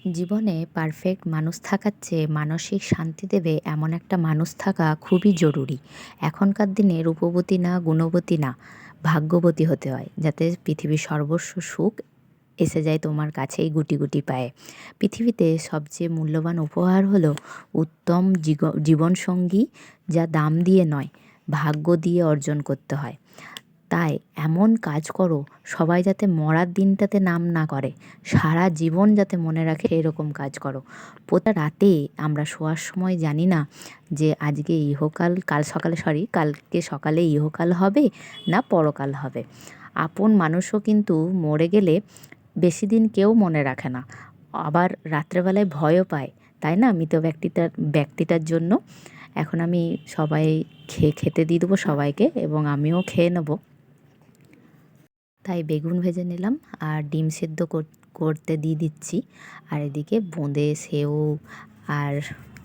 জীবনে পারফেক্ট মানুষ থাকার চেয়ে মানসিক শান্তি দেবে এমন একটা মানুষ থাকা খুবই জরুরি। এখনকার দিনে রূপবতী না, গুণবতী না, ভাগ্যবতী হতে হয়, যাতে পৃথিবীর সর্বস্ব সুখ এসে যায় তোমার কাছেই গুটি গুটি পায়ে। পৃথিবীতে সবচেয়ে মূল্যবান উপহার হলো উত্তম জীবনসঙ্গী, যা দাম দিয়ে নয়, ভাগ্য দিয়ে অর্জন করতে হয়। তাই এমন কাজ করো, সবাই যাতে মরার দিনটাতে নাম না করে, সারা জীবন যাতে মনে রাখে এরকম কাজ করো। প্রতি রাতে আমরা শোয়ার সময় জানি না যে আজকে ইহকাল, কালকে সকালে ইহকাল হবে না পরকাল হবে। আপন মানুষও কিন্তু মরে গেলে বেশি দিন কেউ মনে রাখে না, আবার রাত্রেবেলায় ভয়ও পায়, তাই না? মৃত ব্যক্তিটার জন্য। এখন আমি সবাই খেতে দিয়ে দেবো সবাইকে, এবং আমিও খেয়ে নেবো। তাই বেগুন ভেজে নিলাম আর ডিম সেদ্ধ করতে দিয়ে দিচ্ছি। আর এদিকে বোঁদে, সেও, আর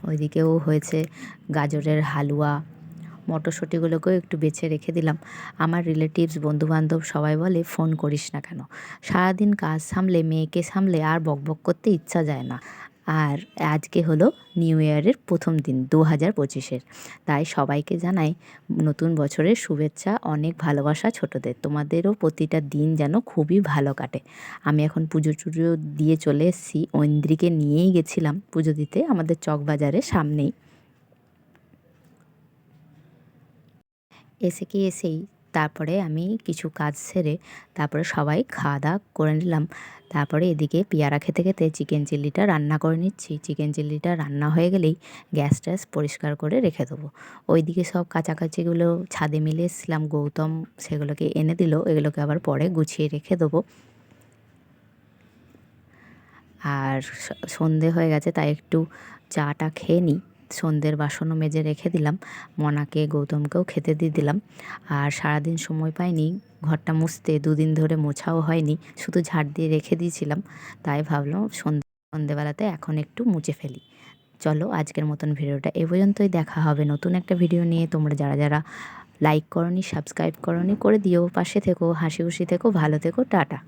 ওইদিকেও হয়েছে গাজরের হালুয়া। মটরশুঁটিগুলোকেও একটু বেছে রেখে দিলাম। আমার রিলেটিভস, বন্ধুবান্ধব সবাই বলে, ফোন করিস না কেন? সারাদিন কাজ সামলে, মেয়েকে সামলে আর বকবক করতে ইচ্ছা যায় না। আর আজকে হলো নিউ ইয়ারের প্রথম দিন 2025-এর। তাই সবাইকে জানাই নতুন বছরের শুভেচ্ছা, অনেক ভালোবাসা ছোটদের। তোমাদেরও প্রতিটা দিন যেন খুবই ভালো কাটে। আমি এখন পুজো টুজো দিয়ে চলে এসেছি, ঐন্দ্রিকে নিয়েই গেছিলাম পুজো দিতে আমাদের চকবাজারের সামনেই। এসেই তারপরে আমি কিছু কাজ সেরে তারপরে সবাই খাওয়া দাওয়া করে নিলাম। তারপরে এদিকে পেয়ারা খেতে খেতে চিকেন চিল্লিটা রান্না করে নিচ্ছি। চিকেন চিল্লিটা রান্না হয়ে গেলেই গ্যাস ট্যাস পরিষ্কার করে রেখে দেবো। ওইদিকে সব কাচাকাচিগুলো ছাদে মিলে এসেছিলাম, গৌতম সেগুলোকে এনে দিল, এগুলোকে আবার পরে গুছিয়ে রেখে দেবো। আর সন্ধে হয়ে গেছে, তাই একটু চাটা খেয়ে নিই। সন্ধ্যের বাসনও মেজে রেখে দিলাম, মনাকে, গৌতমকেও খেতে দিয়ে দিলাম। আর সারাদিন সময় পাইনি ঘরটা মুছতে, দুদিন ধরে মোছাও হয়নি, শুধু ঝাড় দিয়ে রেখে দিয়েছিলাম। তাই ভাবলাম সন্ধেবেলাতে এখন একটু মুছে ফেলি। চলো, আজকের মতন ভিডিওটা এ পর্যন্তই। দেখা হবে নতুন একটা ভিডিও নিয়ে। তোমরা যারা যারা লাইক করনি, সাবস্ক্রাইব করনি, করে দিও। পাশে থেকো, হাসি খুশি থেকো, ভালো থেকো, টাটা।